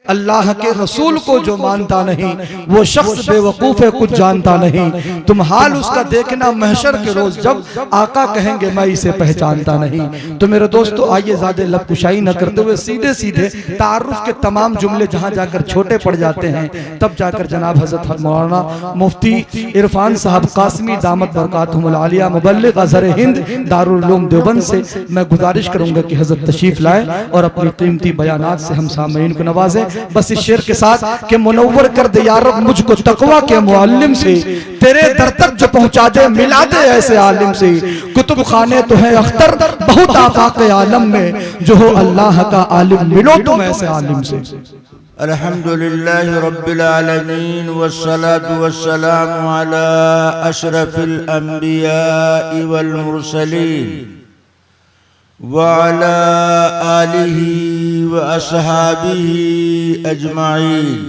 अल्लाह के रसूल को जो मानता नहीं वो शख्स बेवकूफ है, कुछ जानता नहीं। तुम हाल उसका देखना महशर के रोज जब आका कहेंगे मैं इसे पहचानता नहीं। तो मेरे दोस्तों आइए ज़्यादा लबकुशाई न करते हुए सीधे सीधे तारुफ के तमाम जुमले जहाँ जाकर छोटे पड़ जाते हैं तब जाकर जनाब हजरत मौलाना मुफ्ती इरफान साहब कासमी दामत बरकातहुमुल आलिया मुबल्लिग अज़हर हिंद दारुल उलूम देवबंद से मैं गुजारिश करूंगा कि हजरत तशरीफ लाए और अपनी कीमती बयानात से हम सामईन को नवाजें। बस इस शेर के साथ कि मुनव्वर कर दे या रब मुझको तकवा के मुअल्लिम से, तेरे दर तक जो पहुंचा दे मिला दे ऐसे आलिम से। कुतुब खाने तो है अख्तर बहुत आफाक आलम में, जो हो अल्लाह का आलिम मिलो तुम ऐसे आलिम से। अल्हम्दुलिल्लाहि रब्बिल आलमीन वस्सलातु वस्सलामु अला अशरफिल अंबियाइ वल मुरसलीन व अला आलिहि व अस्हाबिहि अजमाइन,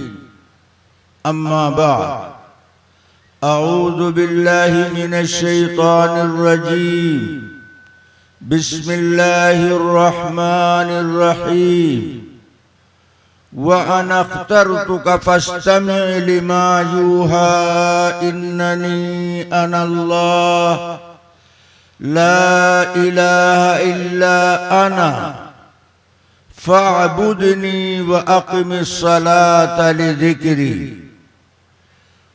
अम्मा बाद। अऊज़ु बिल्लाहि मिनश शैतानिर रजीम, बिस्मिल्लाहिर रहमानिर रहीम। व अना अख्तरतुक फस्तमि लिमा यूहा इन्ननी अनल्लाह ला इलाहा इल्ला अना फ़अबुदनी व अक़िमिस सलाता लिज़िक्री।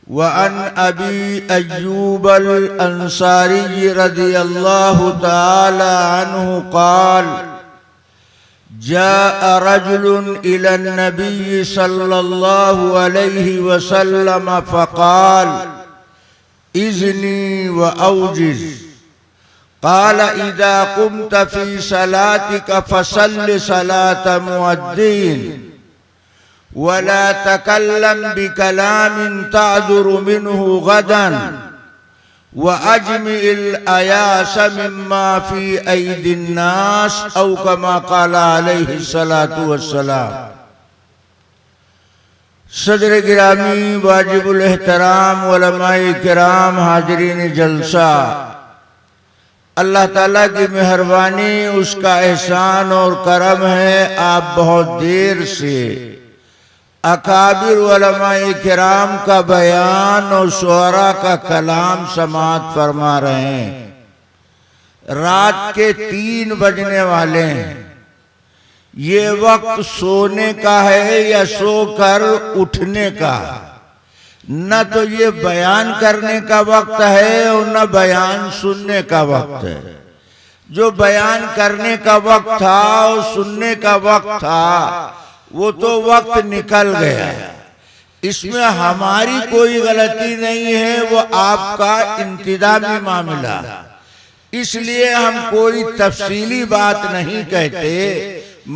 व अन अबी अय्यूब अल अंसारी रज़ियल्लाहु तआला अन्हु क़ाल जाअ रजुलुन इला नबी सल्लल्लाहु अलैहि वसल्लम फ़क़ाल इज़नी व औजिज़। क़ाल इज़ा क़ुम्त फ़ी सलातिक फ़सल्लि सलात मुअद्दिन वला तकल्लम बिकलामिन तादुरु मिन्हु गदन व अजमिल अयास मिम्मा फ़ी ऐदिन नास औ कमा क़ाल अलैहि सलातु वस्सलाम। सदर गिरामी वाजिबुल एहतराम उलमाए किराम हाज़रीन जलसा, अल्लाह ताला की मेहरबानी उसका एहसान और करम है। आप बहुत देर से अकाबिर उलमाए किराम का बयान और शुअरा का कलाम समाअत फरमा रहे हैं। रात के 3 बजने वाले हैं। ये वक्त सोने का है या सोकर उठने का? न तो ये बयान करने का वक्त है और न बयान सुनने का वक्त है। जो बयान करने का वक्त था और सुनने का वक्त था वो तो वक्त निकल गया। इसमें हमारी कोई गलती नहीं है, वो आपका इंतजामी मामला। इसलिए हम कोई तफसीली बात नहीं कहते।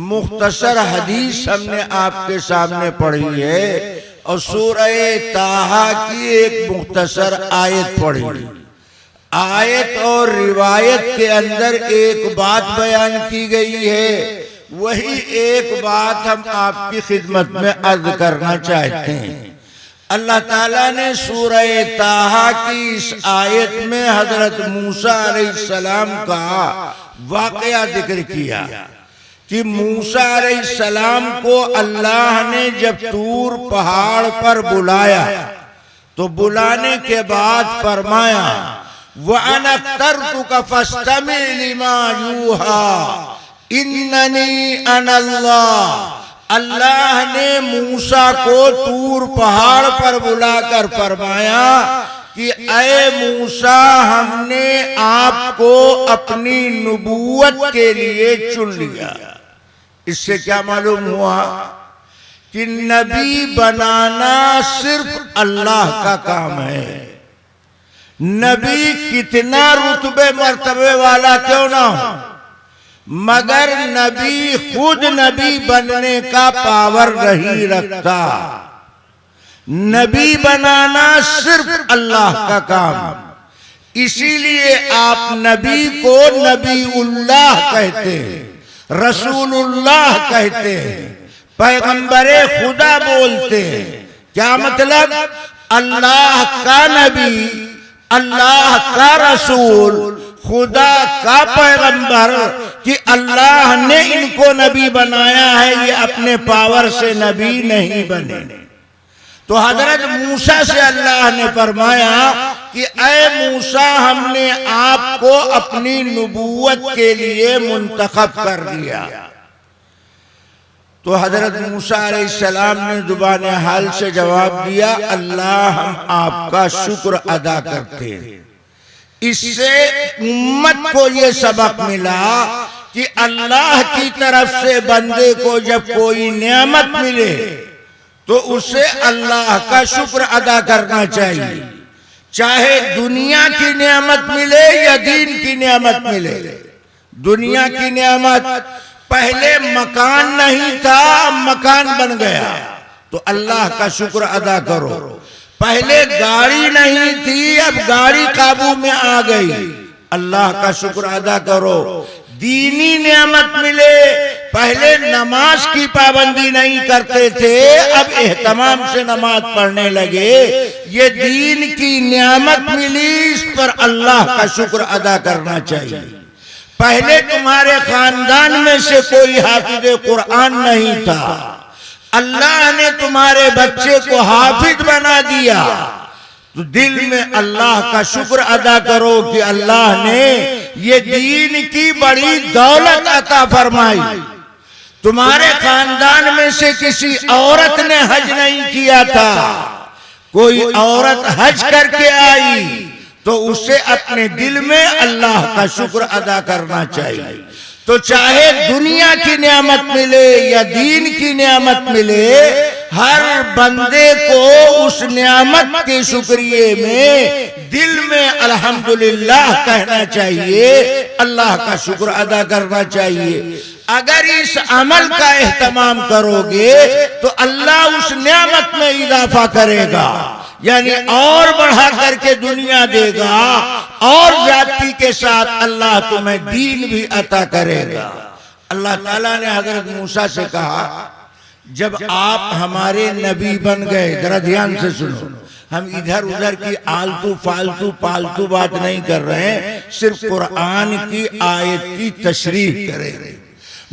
मुख्तसर हदीस हमने आपके सामने पढ़ी है और सूरह ताहा की एक मुख्तसर आयत पढ़ी। आयत और रिवायत के अंदर एक बात बयान की गई है, वही एक बात हम आपकी खिदमत में अर्ज करना चाहते हैं। अल्लाह ताला ने सूरह ताहा की इस आयत में हजरत मूसा अलैहिस्सलाम का वाकया जिक्र किया कि मूसा अलैहिस्सलाम को अल्लाह ने जब तूर पहाड़ पर बुलाया तो बुलाने के बाद फरमाया व अना अख्तरतुक फस्तमि लिमा यूहा इन्ननी अनल्लाह। अल्लाह ने मूसा को तूर पहाड़ पर बुलाकर फरमाया कि ऐ मूसा, हमने आपको अपनी नबूवत के लिए चुन लिया। इससे क्या मालूम हुआ कि नबी बनाना सिर्फ अल्लाह का काम है। नबी कितना रुतबे मर्तबे वाला क्यों ना हो, मगर नबी खुद नबी बनने का पावर नहीं रखता। नबी बनाना सिर्फ अल्लाह का काम। इसीलिए आप नबी को नबीउल्लाह कहते हैं, रसूलुल्लाह कहते हैं, पैगंबरे खुदा बोलते हैं। क्या मतलब? अल्लाह का नबी, अल्लाह का रसूल, खुदा का पैगंबर कि अल्लाह ने इनको नबी बनाया है, ये अपने पावर से नबी नहीं बने। तो हजरत मूसा से अल्लाह ने फरमाया कि ऐ मूसा, हमने आपको अपनी नबूवत के लिए मुंतखब कर दिया। तो हजरत मूसा अलैहिस्सलाम ने जुबान हाल से जवाब दिया, अल्लाह हम आपका शुक्र अदा करते हैं। इससे उम्मत को ये सबक मिला कि अल्लाह की तरफ से बंदे को जब कोई नेमत मिले तो उसे अल्लाह का शुक्र अदा करना चाहिए, चाहे दुनिया की नेमत मिले या दीन की नेमत मिले। दुनिया की नेमत, पहले मकान नहीं था, मकान बन गया तो अल्लाह का शुक्र अदा करो। पहले गाड़ी नहीं थी, अब गाड़ी काबू में आ गई, अल्लाह का शुक्र अदा करो। दीनी नेमत मिले, पहले नमाज की पाबंदी नहीं करते थे, अब एहतमाम से नमाज पढ़ने लगे, ये दीन की नेमत मिली, इस पर अल्लाह का शुक्र अदा करना चाहिए। पहले तुम्हारे खानदान में से कोई हाफिज कुरान नहीं था, अल्लाह ने तुम्हारे बच्चे को हाफिज बना दिया, तो दिल में अल्लाह का शुक्र अदा करो कि अल्लाह ने ये दीन की बड़ी दौलत अता फरमाई। तुम्हारे खानदान में से किसी औरत ने हज नहीं किया था, कोई औरत हज करके आई तो उसे अपने दिल में अल्लाह का शुक्र अदा करना चाहिए। तो चाहे दुनिया की नेमत मिले या दीन की नेमत मिले, हर बंदे को उस नेमत के शुक्रिये में दिल में अल्हम्दुलिल्लाह कहना चाहिए, अल्लाह का शुक्र अदा करना चाहिए। अगर इस अमल का एहतमाम करोगे तो अल्लाह उस नेमत में इजाफा करेगा, यानी और बढ़ा करके दुनिया देगा, और जाति के साथ अल्लाह तुम्हें दीन भी अता करेगा। अल्लाह ताला ने हजरत मूसा से कहा, जब आप हमारे नबी बन गए, जरा ध्यान से सुनो, हम इधर उधर की आलतू फालतू पालतू बात नहीं कर रहे हैं, सिर्फ कुरान की आयत की तशरीह करेंगे।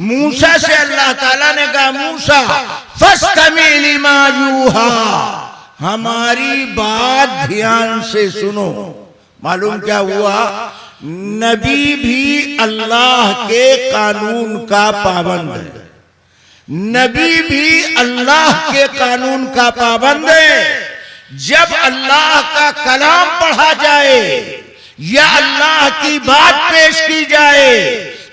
मूसा से अल्लाह ताला ने कहा, मूसा फस्तमी लिमा यूहा, हमारी बात ध्यान से सुनो। मालूम क्या हुआ, नबी भी अल्लाह के कानून का पाबंद है, नबी भी अल्लाह के कानून का पाबंद है। जब अल्लाह का कलाम पढ़ा जाए या अल्लाह की बात पेश की जाए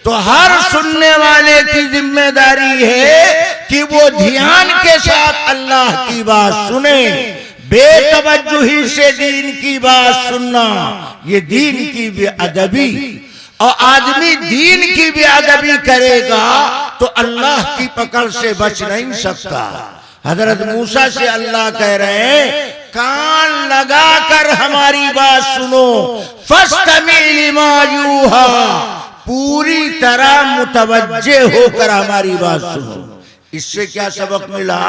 तो हर सुनने वाले की जिम्मेदारी है कि वो ध्यान के साथ अल्लाह की बात सुने। बेतवज्जुही से दीन की बात सुनना ये दीन की बेअदबी, और आदमी दीन की बेअदबी करेगा तो अल्लाह की पकड़ से बच नहीं सकता। हजरत मूसा से अल्लाह कह रहे हैं, कान लगा कर हमारी बात सुनो, फस्तमी लिमा यूहा, पूरी तरह मुतवज्जे होकर हमारी बात सुनो। इससे क्या सबक मिला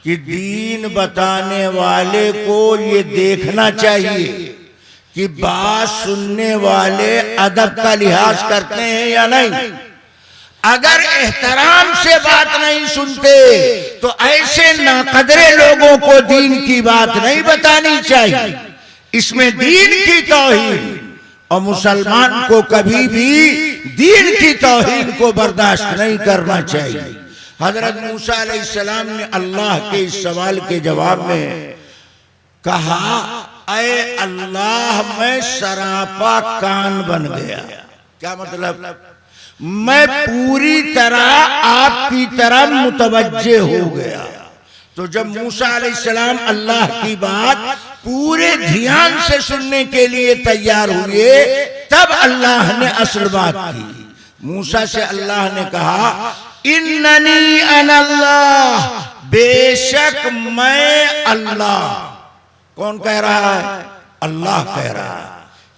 कि दीन बताने वाले को ये देखना चाहिए कि बात सुनने वाले अदब का लिहाज करते हैं या नहीं। अगर एहतराम से बात नहीं सुनते तो ऐसे नाकदरे लोगों को दीन की बात नहीं बतानी चाहिए। इसमें दीन की तौहीन, और मुसलमान को कभी भी दीन की तौहीन को बर्दाश्त नहीं करना चाहिए। हजरत मूसा अलैहिस्सलाम ने अल्लाह के इस सवाल के जवाब में कहा, ऐ अल्लाह, मैं सरापा कान बन गया। क्या मतलब? मैं पूरी तरह आपकी तरफ मुतवज्जे हो गया। तो जब मूसा अलैहिस्सलाम अल्लाह की बात पूरे ध्यान से सुनने के लिए तैयार हुए, तब अल्लाह ने असल बात की। मूसा से अल्लाह ने कहा, इन्ननी अनल्लाह, बेशक मैं अल्लाह। कौन कह रहा है? अल्लाह कह रहा है।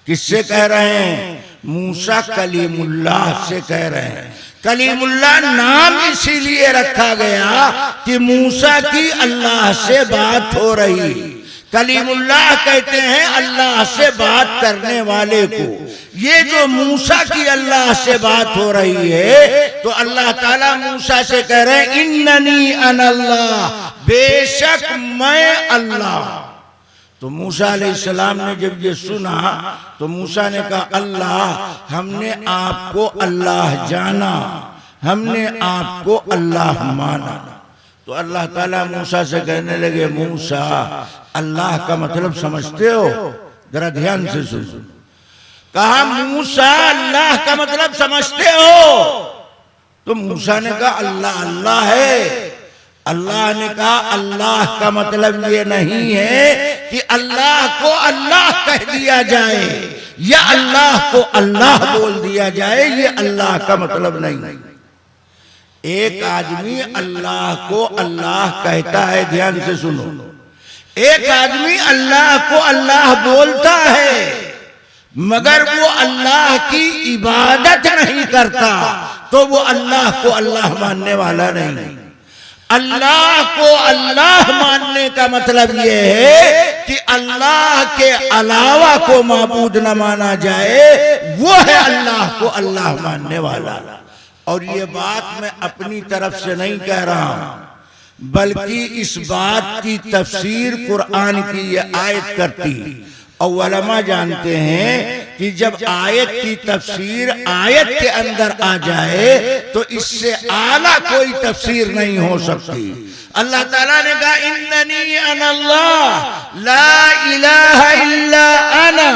किससे कह रहे हैं? मूसा कलीमुल्लाह से कह रहे हैं। कलीमुल्लाह नाम इसीलिए रखा गया कि मूसा की अल्लाह से बात हो रही। कलीमुल्लाह कहते हैं अल्लाह से बात करने वाले को। ये जो मूसा की अल्लाह से बात हो रही है तो अल्लाह ताला मूसा से कह रहे हैं इन्ननी अनल्लाह, बेशक मैं अल्लाह। तो मूसा अलैहिस्सलाम ने जब ये सुना तो मूसा ने कहा अल्लाह हमने आपको अल्लाह जाना, हमने आपको अल्लाह माना। तो अल्लाह ताला मूसा से कहने लगे मूसा अल्लाह का मतलब समझते हो? जरा ध्यान से सुन। कहा मूसा अल्लाह का मतलब समझते हो? तो मूसा ने कहा अल्लाह अल्लाह है। अल्लाह ने कहा अल्लाह का मतलब ये नहीं है कि अल्लाह को अल्लाह कह दिया जाए या अल्लाह को अल्लाह बोल दिया जाए, ये अल्लाह का मतलब नहीं। एक आदमी अल्लाह को अल्लाह कहता है, ध्यान से सुनो, एक आदमी अल्लाह को अल्लाह बोलता है मगर वो अल्लाह की इबादत नहीं करता तो वो अल्लाह को अल्लाह मानने वाला नहीं। अल्लाह को अल्लाह मानने का मतलब ये है कि अल्लाह के अलावा को माबूद न माना जाए, वो है अल्लाह को अल्लाह मानने वाला। और ये बात मैं अपनी तरफ से नहीं कह रहा हूं बल्कि इस बात की तफसीर कुरान की ये आयत करती। और उलमा जानते हैं कि जब आयत की तफसीर आयत के अंदर आ जाए तो इससे आला कोई तफसीर नहीं हो सकती। अल्लाह ताला ने कहा इन्ननी अनल्लाह ला इलाहा इल्ला अना।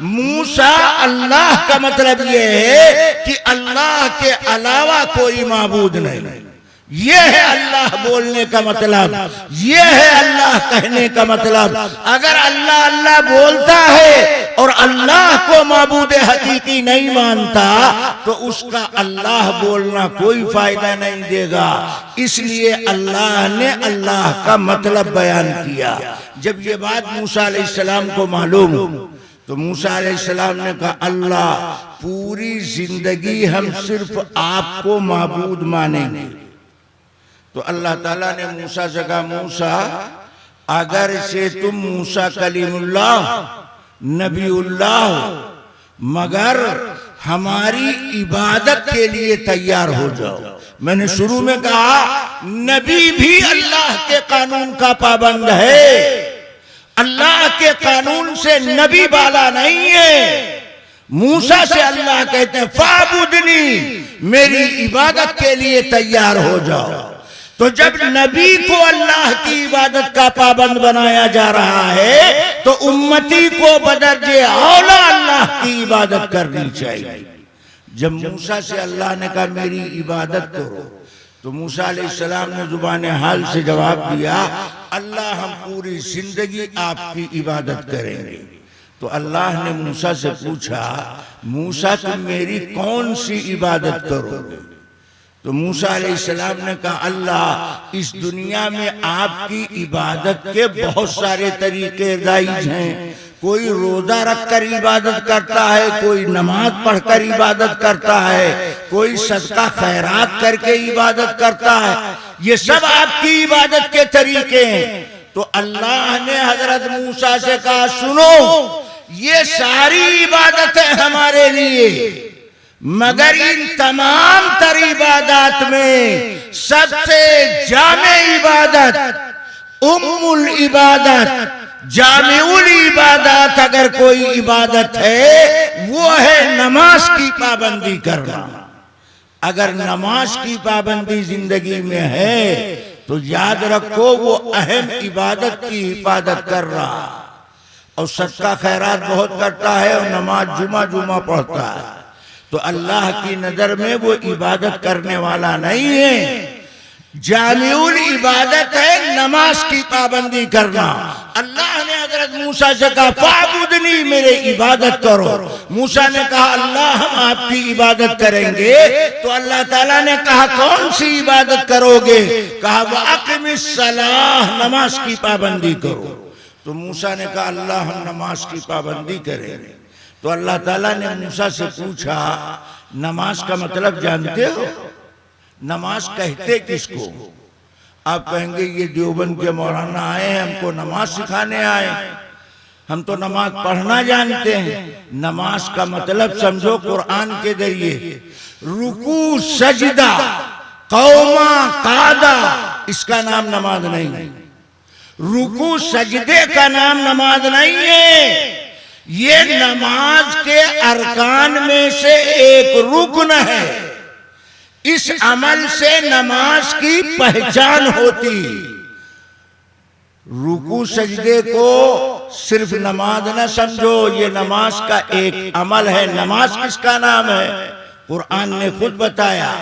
मूसा अल्लाह का मतलब ये है कि अल्लाह के अलावा कोई माबूद नहीं। ये है अल्लाह बोलने का मतलब, ये है अल्लाह कहने का मतलब। अगर अल्लाह अल्लाह बोलता है और अल्लाह को माबूद हकीकी नहीं मानता तो उसका अल्लाह बोलना कोई फायदा नहीं देगा। इसलिए अल्लाह ने अल्लाह का मतलब बयान किया। जब ये बात मूसा अलैहिस्सलाम को मालूम तो मूसा अलैहिस्सलाम ने कहा अल्लाह पूरी जिंदगी हम सिर्फ आपको माबूद मानेंगे। तो अल्लाह ताला ने मूसा से कहा मूसा अगर से तुम मूसा कलीमुल्लाह नबीउल्लाह मगर हमारी इबादत के लिए तैयार हो जाओ। मैंने शुरू में कहा नबी भी अल्लाह के कानून का पाबंद है, अल्लाह के कानून से नबी बाला नहीं है। मूसा से अल्लाह कहते हैं फाबुदनी, मेरी इबादत के लिए तैयार हो जाओ। तो जब नबी को अल्लाह की इबादत का पाबंद बनाया जा रहा है तो उम्मती को बदर्जे औला अल्लाह की इबादत करनी चाहिए। जब मूसा से अल्लाह ने कहा मेरी इबादत करो तो मूसा अलैहिस्सलाम ने जुबान हाल से जवाब दिया अल्लाह हम पूरी जिंदगी आपकी इबादत करेंगे। तो अल्लाह ने मूसा से पूछा मूसा तुम मेरी कौन सी इबादत करोगे? तो मूसा अलैहिस्सलाम ने कहा अल्लाह इस दुनिया में आपकी इबादत के बहुत सारे तरीके जायज हैं। कोई रोजा रखकर इबादत करता है, कोई नमाज पढ़कर इबादत करता है, कोई सदका खैरात करके इबादत करता है। ये सब आपकी इबादत के तरीके हैं। तो अल्लाह ने हजरत मूसा से कहा सुनो ये सारी इबादतें हमारे लिए मगर इन तमाम तर इबादत में सबसे जामे इबादत उम्मुल इबादत जामिउल इबादत अगर कोई इबादत है वो है नमाज की पाबंदी करना। अगर नमाज की पाबंदी जिंदगी में है तो याद रखो वो अहम इबादत की हिफाजत कर रहा और सदका खैरात बहुत करता है और नमाज जुमा पढ़ता है। तो अल्लाह की नजर में वो इबादत करने वाला नहीं है। जामिउल इबादत है नमाज की पाबंदी करना। अल्लाह ने हजरत मूसा से कहा फाबुदनी, मेरे इबादत करो। मूसा ने कहा अल्लाह हम आपकी इबादत करेंगे। तो अल्लाह ताला ने कहा कौन सी इबादत करोगे? कहा वाक़िमिस सलाह, नमाज की पाबंदी करो। तो मूसा ने कहा अल्लाह हम नमाज की पाबंदी करेंगे। तो अल्लाह ताला ने मूसा से पूछा नमाज का मतलब जानते हो? नमाज कहते किसको? आप कहेंगे ये देवबंद के मौलाना आए हैं, हमको नमाज सिखाने आए, हम तो नमाज पढ़ना जानते हैं। नमाज का मतलब समझो कुरान के जरिए रुकू सजदा कौमा कादा, इसका नाम नमाज नहीं है। रुकू सजदे का नाम नमाज नहीं है। ये नमाज के अरकान में से एक रुकन है। इस अमल से नमाज की पहचान होती। रुकू सजदे को सिर्फ नमाज न समझो, ये नमाज का एक अमल है। नमाज किसका नाम है? कुरान ने खुद बताया,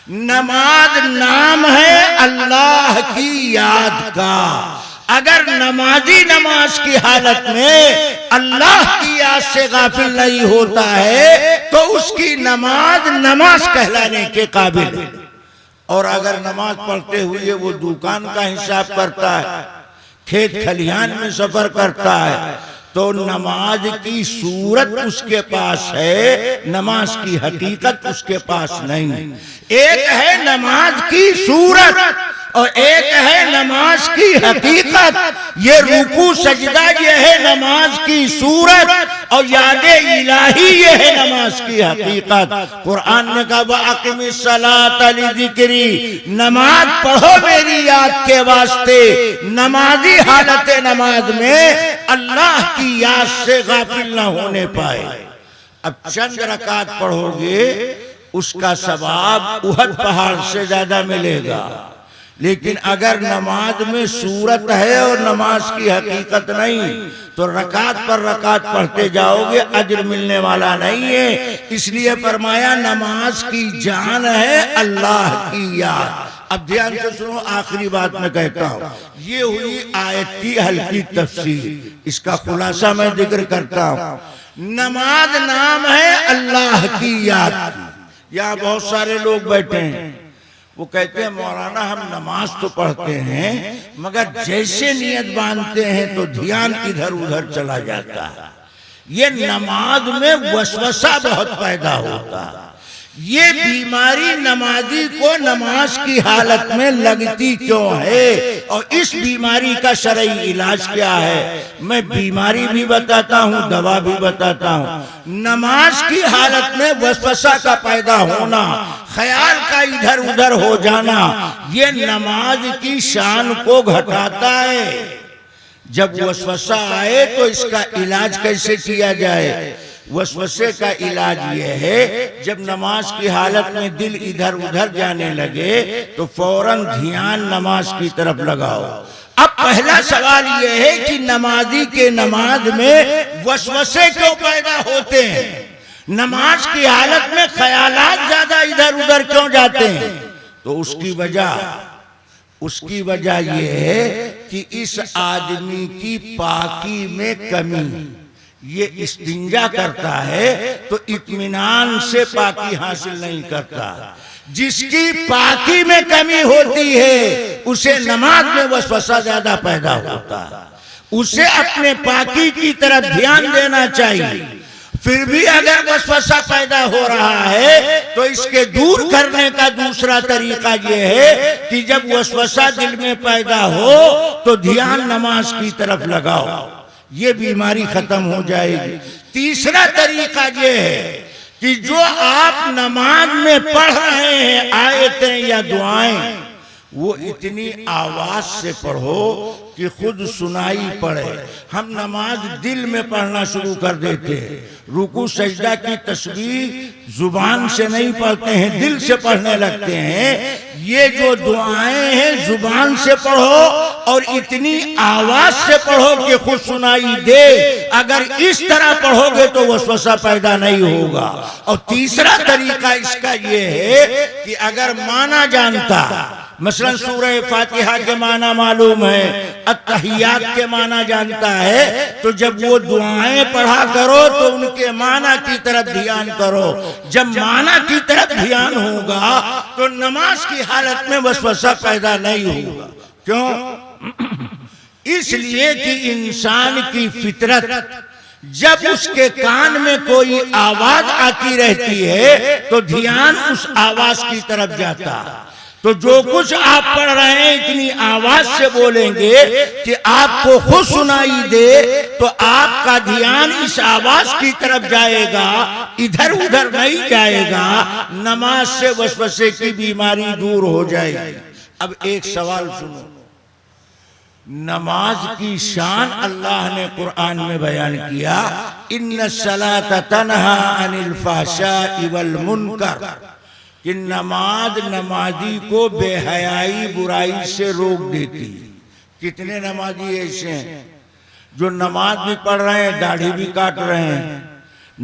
नमाज नाम है अल्लाह की याद का। अगर नमाजी नमाज की हालत में अल्लाह की याद से गाफिल नहीं होता है तो उसकी नमाज नमाज कहलाने के काबिल है। और अगर नमाज पढ़ते हुए वो दुकान का हिसाब करता है, खेत खलिहान में सफर करता है, तो नमाज की सूरत उसके पास है, नमाज की हकीकत उसके पास नहीं। एक है नमाज की सूरत और एक है नमाज की हकीकत। ये रुकू सजदा ये है नमाज की सूरत और यादे इलाही ये है नमाज की हकीकत। कुरान ने कहा अक़िमिस सलात लिज़िक्री, नमाज पढ़ो मेरी याद के वास्ते। नमाजी हालत नमाज में अल्लाह की याद से गाफिल न होने पाए। अब चंद रकात पढ़ोगे उसका सवाब उहद पहाड़ से ज्यादा मिलेगा। लेकिन अगर नमाज में सूरत है और नमाज की हकीकत नहीं तो रकात पर रकात पढ़ते जाओगे, अज्र मिलने वाला नहीं है। इसलिए फरमाया नमाज की जान है अल्लाह की याद। अब ध्यान से सुनो, आखिरी बात मैं कहता हूँ। ये हुई आयत की हल्की तफसीर, इसका खुलासा मैं जिक्र करता हूँ। नमाज नाम है अल्लाह की याद की। यहाँ बहुत सारे लोग बैठे हैं, वो कहते हैं मौलाना हम नमाज तो पढ़ते हैं मगर जैसे नियत बांधते हैं तो ध्यान इधर उधर चला जाता है। ये नमाज में वसवसा बहुत पैदा होता है। ये बीमारी नमाजी को नमाज की हालत में लगती क्यों है और इस बीमारी का शरई इलाज क्या है, मैं बीमारी भी बताता हूँ, दवा भी बताता हूँ। नमाज की हालत में वसवसा का पैदा होना, ख्याल का इधर उधर हो जाना, ये नमाज की शान को घटाता है। जब वसवसा आए तो इसका इलाज कैसे किया जाए? वसवसे का इलाज ये है, जब नमाज की हालत में दिल इधर उधर जाने लगे तो फौरन ध्यान नमाज की तरफ लगाओ। अब पहला सवाल ये है कि नमाजी के नमाज में वसवसे क्यों पैदा होते हैं? नमाज की हालत में ख्यालात ज्यादा इधर उधर क्यों जाते हैं? तो उसकी वजह यह है कि इस आदमी की पाकी में कमी। ये इस्तिंजा करता है तो इत्मीनान से पाकी हासिल नहीं करता। जिसकी पाकी में कमी होती है उसे नमाज में वसवसा ज्यादा पैदा होता है। उसे अपने पाकी की तरफ ध्यान देना चाहिए। फिर भी अगर वसवसा पैदा हो रहा है तो इसके दूर करने का दूसरा तरीका यह है कि जब वसवसा दिल में पैदा हो तो ध्यान नमाज की तरफ लगाओ, ये बीमारी खत्म हो जाएगी। तीसरा तरीका ये है कि जो आप नमाज में पढ़ रहे हैं आयतें या दुआएं, वो इतनी आवाज से पढ़ो कि खुद सुनाई पड़े। हम नमाज दिल में पढ़ना शुरू कर देते हैं। रुकू सजदा की तस्बीह जुबान से नहीं पढ़ते हैं, दिल से पढ़ने लगते हैं। ये जो दुआएं हैं जुबान से पढ़ो और इतनी आवाज से पढ़ो कि खुद सुनाई दे। अगर इस तरह पढ़ोगे तो वसवसा पैदा नहीं होगा। और तीसरा तरीका इसका ये है कि अगर माना जानता, मसलन सूरह फातिहा के माना मालूम है, अत्तहियात के माना जानता है, तो जब वो दुआएं पढ़ा करो तो उनके माना की तरफ ध्यान करो। जब माना की तरफ ध्यान होगा तो नमाज की हालत में वसवसा पैदा नहीं होगा। क्यों? इसलिए कि इंसान की फितरत जब उसके कान में कोई आवाज आती रहती है तो ध्यान उस आवाज की तरफ जाता है। तो जो कुछ आप पढ़ रहे हैं इतनी आवाज से बोलेंगे कि आपको खुद सुनाई दे, तो आपका ध्यान इस आवाज की तरफ जाएगा, इधर उधर नहीं जाएगा। नमाज से वसवसे की बीमारी दूर हो जाएगी। अब एक सवाल सुनो, नमाज की शान अल्लाह ने कुरान में बयान किया, इन्नस्सलात तन्हा अनिल फहशाइ वल मुनकर, कि नमाज नमाजी को बेहयाई बुराई से रोक देती। कितने नमाजी ऐसे हैं जो नमाज भी पढ़ रहे हैं, दाढ़ी भी काट रहे हैं,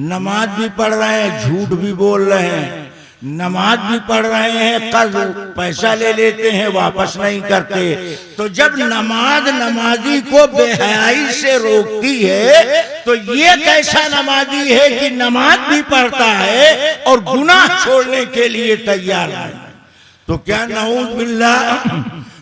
नमाज भी पढ़ रहे हैं, झूठ भी बोल रहे हैं, नमाज भी पढ़ रहे हैं, कर्ज पैसा ले लेते हैं, वापस नहीं करते। तो जब नमाज नमाजी को बेहयाई से रोकती है, तो ये कैसा नमाजी है कि नमाज भी पढ़ता है और गुनाह छोड़ने के लिए तैयार है? तो क्या नऊज़ बिल्लाह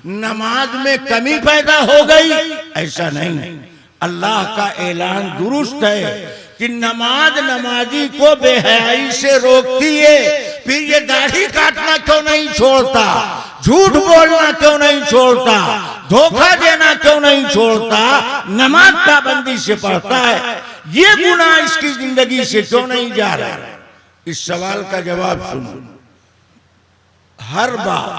नमाज में कमी पैदा हो गई? ऐसा नहीं। अल्लाह का ऐलान दुरुस्त है कि नमाज नमाजी को बेहयाई से रोकती है। फिर ये दाढ़ी काटना क्यों नहीं छोड़ता, झूठ बोलना क्यों नहीं छोड़ता, धोखा देना क्यों नहीं छोड़ता, नमाज पाबंदी से पढ़ता है, ये गुनाह इसकी जिंदगी से क्यों नहीं जा रहा? इस सवाल का जवाब सुनो। हर बाप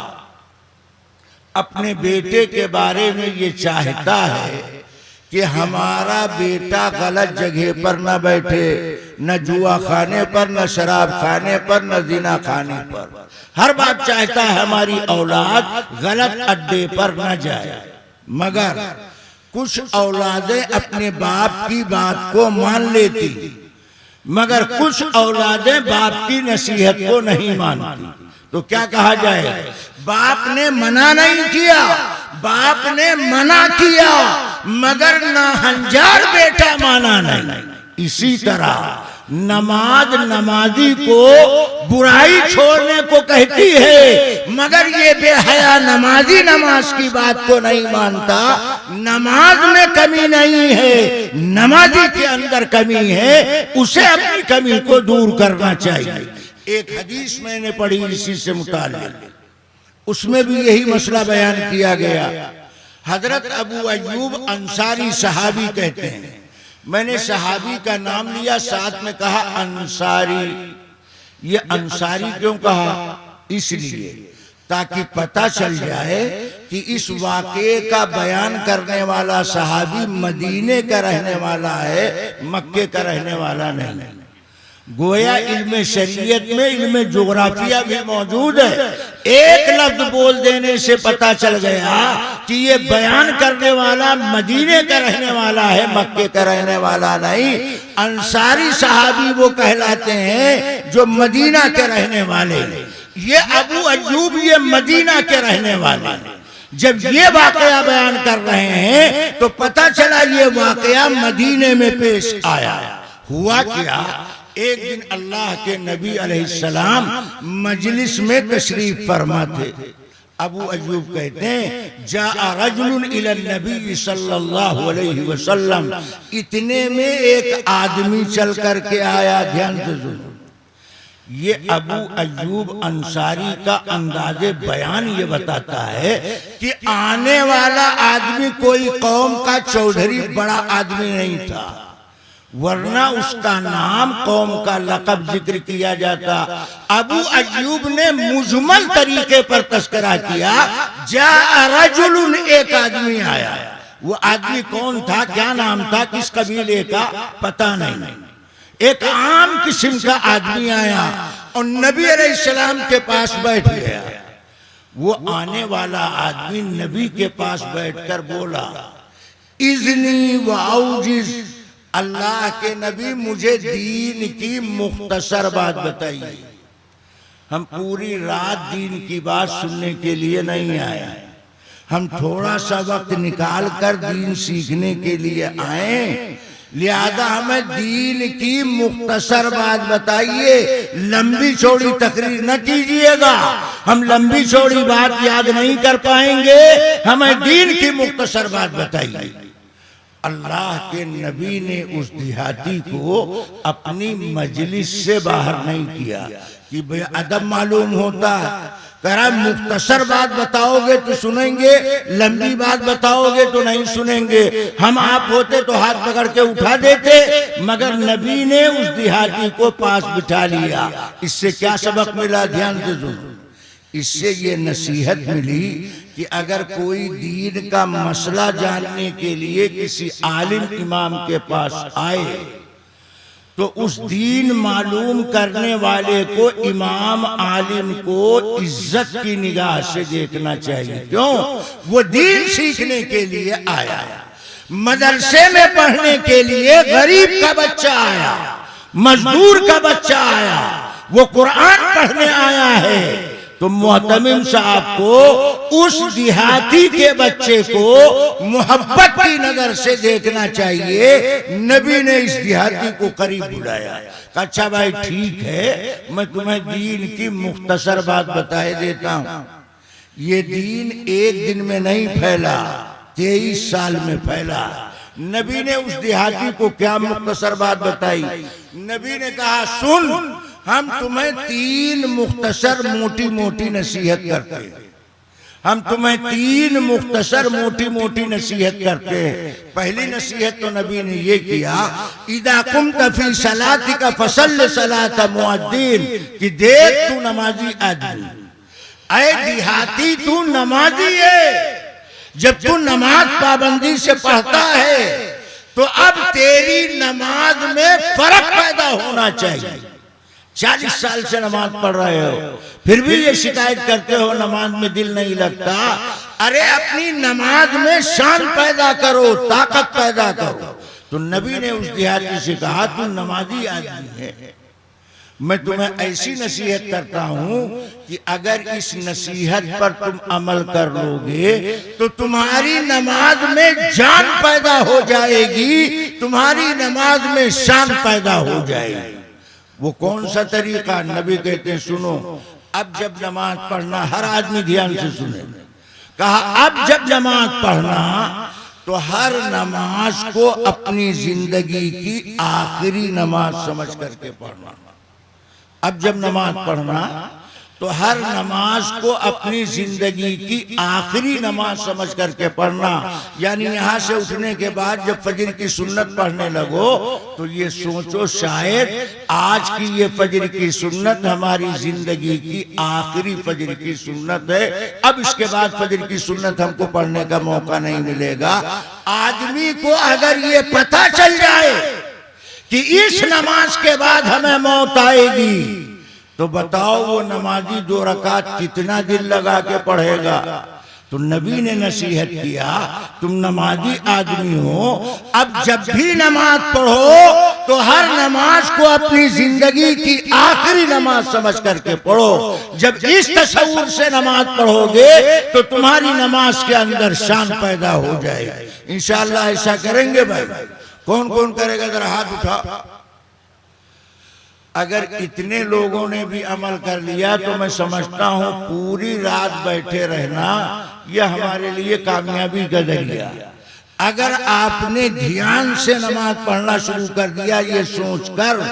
अपने बेटे के बारे में ये चाहता है कि हमारा बेटा गलत जगह पर न बैठे, न जुआ खाने पर, न शराब खाने पर, न जिना खाने पर। हर बाप चाहता है हमारी औलाद गलत अड्डे पर न जाए। मगर कुछ औलादें अपने बाप की बात को मान लेती, मगर कुछ औलादें बाप की नसीहत को नहीं मानती। तो क्या कहा जाए? बाप ने मना नहीं किया, बाप ने मना किया, मगर नाहंजार बेटा माना नहीं। इसी तरह नमाज नमाजी को बुराई छोड़ने को कहती है, मगर ये बेहया नमाजी नमाज की बात को नहीं मानता। नमाज में कमी नहीं है, नमाजी के अंदर कमी है, उसे अपनी कमी को दूर करना चाहिए। एक हदीस मैंने पढ़ी इसी से मुताल्लिक, उसमें भी यही मसला बयान किया गया। हजरत अबू अय्यूब अंसारी सहाबी कहते हैं, मैंने सहाबी का नाम लिया, साथ में कहा अंसारी। ये अंसारी क्यों कहा? इसलिए ताकि पता चल जाए कि इस वाक़े का बयान करने वाला सहाबी मदीने का रहने वाला है, मक्के का रहने वाला नहीं। गोया इल्म शरीयत में इल्म जोग्राफिया भी मौजूद है। एक लफ्ज बोल देने से पता चल गया कि ये बयान करने वाला मदीने का रहने वाला है, मक्के का रहने वाला नहीं। अंसारी सहाबी वो कहलाते हैं जो मदीना के रहने वाले। ये अबू अय्यूब ये मदीना के रहने वाले। जब ये वाकया बयान कर रहे हैं तो पता चला ये वाकया मदीने में पेश आया। हुआ क्या, एक दिन अल्लाह के नबी अलैहिस्सलाम मजलिस में तशरीफ फरमा थे। अबू अय्यूब कहते हैं, जा रजुलुन इलन नबी सल्लल्लाहु अलैहि वसल्लम, इतने में एक आदमी चल करके आया। ध्यान से सुनो, ये अबू अय्यूब अंसारी का अंदाजे बयान ये बताता है कि आने वाला आदमी कोई कौम का चौधरी बड़ा आदमी नहीं था, वरना उसका नाम कौम का लक़ब जिक्र किया जाता। अबू अय्यूब ने मुजमल तरीके पर तस्करा किया, जा रजुलुन, एक आदमी आया। वो आदमी कौन था, क्या नाम था, किस कबीले का, पता नहीं। एक आम किस्म का आदमी आया और नबी अलैहिस्सलाम के पास बैठ गया। वो आने वाला आदमी नबी के पास बैठकर बोला, इज़नी व औजिज़, अल्लाह के नबी मुझे दीन की मुख्तसर बात बताइए। हम पूरी रात दीन की बात सुनने के लिए नहीं आए, हम थोड़ा सा वक्त निकाल कर दीन सीखने के लिए आए, लिहाजा हमें दीन की मुख्तसर बात बताइए, लंबी चौड़ी तकरीर न कीजिएगा, हम लंबी चौड़ी बात याद नहीं कर पाएंगे, हमें दीन की मुख्तसर बात बताइए। अल्लाह के नबी ने उस देहाती को अपनी मजलिस से बाहर नहीं किया कि बेअदब मालूम होता है। कह रहा मुख्तसर बात बताओगे तो सुनेंगे, लंबी बात बताओगे तो नहीं सुनेंगे। हम आप होते तो हाथ पकड़ के उठा देते, मगर नबी ने उस देहाती को पास बिठा लिया। इससे क्या सबक मिला, ध्यान से सुनो। इससे ये नसीहत मिली कि अगर कोई दीन का मसला जानने के लिए किसी आलिम इमाम के पास आए तो उस दीन मालूम करने वाले को, इमाम आलिम को इज्जत की निगाह से देखना चाहिए। क्यों? वो दीन सीखने के लिए आया, मदरसे में पढ़ने के लिए गरीब का बच्चा आया, मजदूर का बच्चा आया, वो कुरान पढ़ने आया है। तो मोहतमिम साहब को उस देहाती के बच्चे को मोहब्बत की नजर से देखना चाहिए। नबी ने इस देहाती को करीब बुलाया, अच्छा भाई ठीक है, मैं तुम्हें दीन की मुख्तसर बात बताए देता हूँ। ये दीन एक दिन में नहीं फैला, 23 साल में फैला। नबी ने उस देहाती को क्या मुख्तसर बात बताई? नबी ने कहा सुन, हम तुम्हें 3 मुख्तसर मोटी मोटी नसीहत करते हैं। हम तुम्हें 3 मुख्तसर मोटी मोटी नसीहत करते हैं। पहली नसीहत तो नबी ने ये किया, इदा कुमत फी सलातिका फसल्ल सलात मुअद्दिन, कि देख तू नमाजी आदमी, ऐ देहाती तू नमाजी है, जब तू नमाज पाबंदी से पढ़ता है तो अब तेरी नमाज में फर्क पैदा होना चाहिए। 40 साल से नमाज पढ़ रहे हो, फिर भी ये शिकायत करते हो नमाज में दिल नहीं लगता। अरे अपनी नमाज में शान पैदा करो, ताकत पैदा करो। तो नबी ने उस देहाती से कहा तू नमाजी आदमी है, मैं तुम्हें ऐसी नसीहत करता हूं कि अगर इस नसीहत पर तुम अमल कर लोगे तो तुम्हारी नमाज में जान पैदा हो जाएगी, तुम्हारी नमाज में शान पैदा हो जाएगी। वो कौन सा तरीका? नबी कहते हैं सुनो, अब जब नमाज पढ़ना, हर आदमी ध्यान से सुने, कहा अब जब नमाज पढ़ना तो हर नमाज को अपनी जिंदगी की आखिरी नमाज समझ करके पढ़ना। अब जब नमाज पढ़ना तो हर नमाज को अपनी जिंदगी की आखिरी नमाज समझ करके पढ़ना। यानी यहाँ से उठने के बाद जब फजर की सुन्नत पढ़ने लगो तो ये सोचो शायद आज की ये फजर की सुन्नत हमारी जिंदगी की आखिरी फजर की सुन्नत है, अब इसके बाद फजर की सुन्नत हमको पढ़ने का मौका नहीं मिलेगा। आदमी को अगर ये पता चल जाए कि इस नमाज के बाद हमें मौत आएगी तो बताओ वो नमाजी 2 रकात कितना दिल लगा के पढ़ेगा। तो नबी ने नसीहत किया तुम नमाजी आदमी हो, अब जब भी नमाज पढ़ो तो हर नमाज को अपनी जिंदगी की आखिरी नमाज समझ करके पढ़ो। जब इस तसव्वुर से नमाज पढ़ोगे तो तुम्हारी नमाज के अंदर शान पैदा हो जाएगी। इंशाअल्लाह ऐसा करेंगे भाई। कौन कौन करेगा जरा हाथ उठा। अगर इतने लोगों ने भी अमल कर लिया तो मैं समझता हूं पूरी रात बैठे रहना यह हमारे लिए कामयाबी का जरिया। अगर आपने ध्यान से नमाज पढ़ना शुरू कर दिया ये सोचकर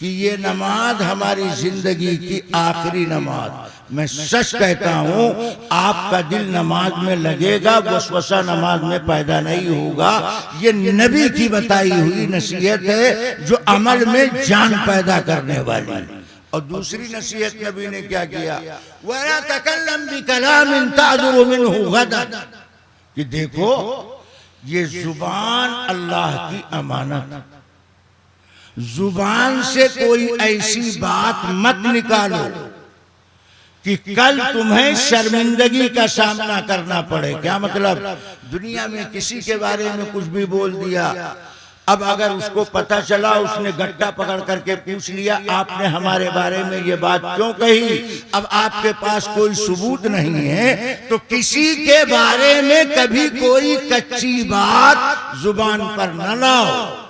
कि ये नमाज हमारी जिंदगी की आखिरी नमाज, मैं सच कहता हूं आपका दिल नमाज में लगेगा, वसवसा नमाज में पैदा नहीं होगा। ये नबी की बताई हुई नसीहत है जो अमल में जान पैदा करने वाली। और दूसरी नसीहत नबी ने क्या किया, वला तकल्लम बिकलामिन तादुरु मिनहु गदन, कि देखो ये जुबान अल्लाह की अमानत, जुबान से कोई ऐसी बात मत निकालो कि कल तुम्हें शर्मिंदगी का सामना करना पड़े। क्या मतलब? दुनिया में किसी के बारे में कुछ भी बोल दिया, अब अगर उसको पता चला, उसने गट्टा पकड़ करके पूछ लिया आपने हमारे बारे में ये बात क्यों कही, अब आपके पास कोई सबूत नहीं है, तो किसी के बारे में कभी कोई कच्ची बात जुबान पर न लाओ।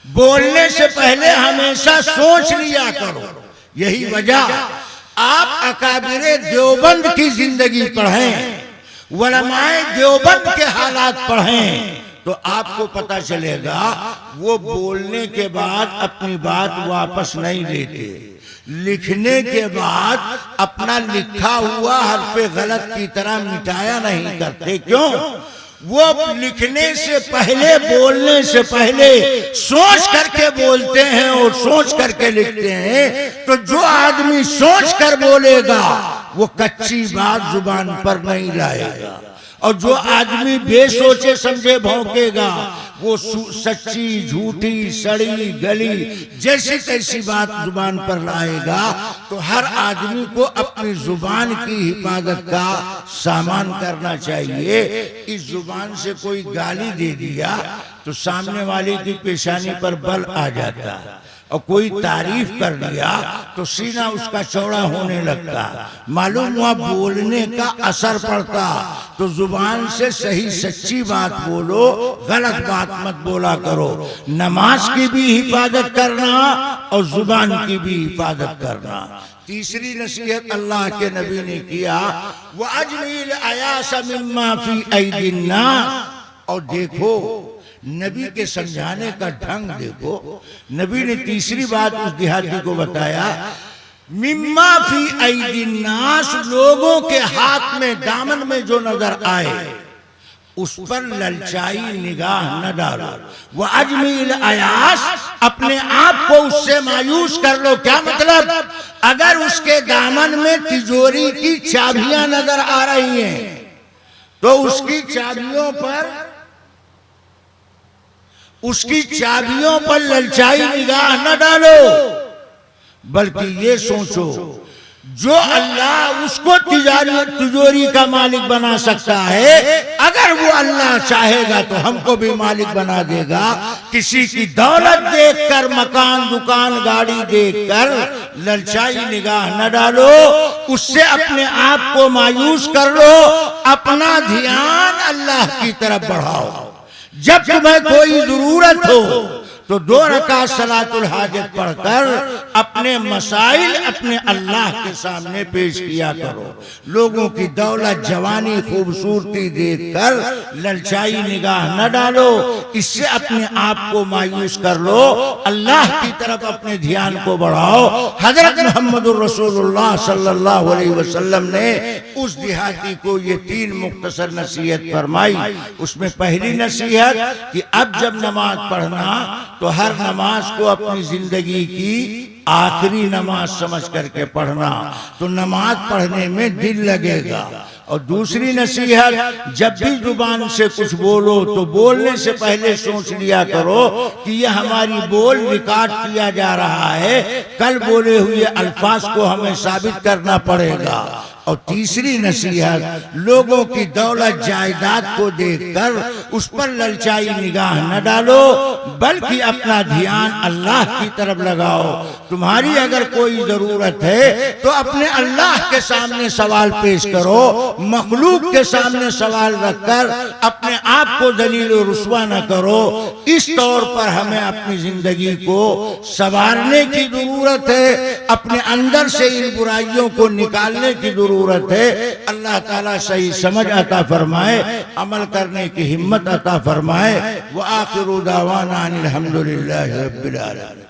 बोलने से पहले हमेशा सोच लिया करो। यही वजह आप अकाबिरे देवबंद की जिंदगी पढ़ें, उलमाए देवबंद के हालात पढ़ें तो आपको पता चलेगा वो बोलने के बाद अपनी बात वापस नहीं लेते, लिखने के बाद अपना लिखा हुआ हर्फ गलत की तरह मिटाया नहीं करते। क्यों? वो लिखने से पहले, बोलने से पहले सोच करके बोलते हैं और सोच करके लिखते हैं। तो जो आदमी सोच कर बोलेगा वो कच्ची बात जुबान पर नहीं लाएगा, और जो आदमी बेसोचे समझे भौंकेगा वो सच्ची, झूठी, सड़ी गली जैसी तैसी बात जुबान पर लाएगा। तो हर आदमी को अपनी जुबान की हिफाजत का सामान करना चाहिए। इस जुबान से कोई गाली दे दिया तो सामने वाले की पेशानी पर बल आ जाता है, और कोई तारीफ कर दिया तो सीना उसका चौड़ा होने लगता। मालूम हुआ बोलने का असर पड़ता। तो जुबान से सही सच्ची बात बोलो, गलत बात मत बोला करो। नमाज की भी हिफाजत करना और जुबान की भी हिफाजत करना। तीसरी नसीहत अल्लाह के नबी ने किया, वह अजमील अयास मिम्मा फी ऐदिन नास। और देखो नबी के समझाने का ढंग देखो। नबी ने तीसरी बात उस देहाती को बताया, मिम्मा फी ऐदिन नास, लोगों के हाथ में दामन में जो नजर आए उस पर ललचाई निगाह न डालो। वह अजमील अयास, अपने आप को उससे मायूस कर लो। क्या मतलब? अगर उसके दामन में तिजोरी की चाबियां नजर आ रही हैं तो उसकी चाबियों पर ललचाई निगाह न डालो, बल्कि ये सोचो जो अल्लाह उसको तिजोरी का मालिक बना सकता है, अगर वो अल्लाह चाहेगा तो हमको भी मालिक बना देगा। किसी की दौलत देखकर, मकान, दुकान, गाड़ी देखकर ललचाई निगाह न डालो, उससे अपने आप को मायूस कर लो। अपना ध्यान अल्लाह की तरफ बढ़ाओ। जब तुम्हें कोई जरूरत हो तो 2 रकात सलातुल हाजत पढ़कर अपने मसाइल अपने अल्लाह के सामने पेश किया करो। लोगों की दौलत, जवानी, खूबसूरती देखकर ललचाई निगाह न डालो, इससे अपने आप को मायूस कर लो। अल्लाह की तरफ अपने ध्यान को बढ़ाओ। हजरत मोहम्मदुर रसूलुल्लाह सल्लल्लाहु अलैहि वसल्लम ने उस देहाती को ये 3 मुख्तसर नसीहत फरमाई। उसमें पहली नसीहत कि अब जब नमाज पढ़ना तो हर नमाज को अपनी जिंदगी की आखिरी नमाज समझ करके पढ़ना, तो नमाज पढ़ने में दिल लगेगा। और दूसरी नसीहत, जब भी जुबान से कुछ बोलो तो बोलने से पहले सोच लिया करो कि यह हमारी बोल रिकॉर्ड किया जा रहा है, कल बोले हुए अल्फाज को हमें साबित करना पड़ेगा। और तीसरी नसीहत, लोगों की दौलत जायदाद को देखकर उस पर ललचाई निगाह न डालो, बल्कि अपना ध्यान अल्लाह की तरफ लगाओ। तुम्हारी अगर कोई जरूरत है तो अपने अल्लाह के सामने सवाल पेश करो, मखलूक के सामने सवाल रखकर अपने आप को दलील और रुस्वा न करो। इस तौर पर हमें अपनी जिंदगी को संवारने की जरूरत है, अपने अंदर से इन बुराइयों को निकालने की जरूरत है। अल्लाह ताला सही समझ अता फरमाए, अमल करने की हिम्मत अता फरमाए। व आखिरु दावाना अनिल हम्दुलिल्लाहि रब्बिल आलमीन।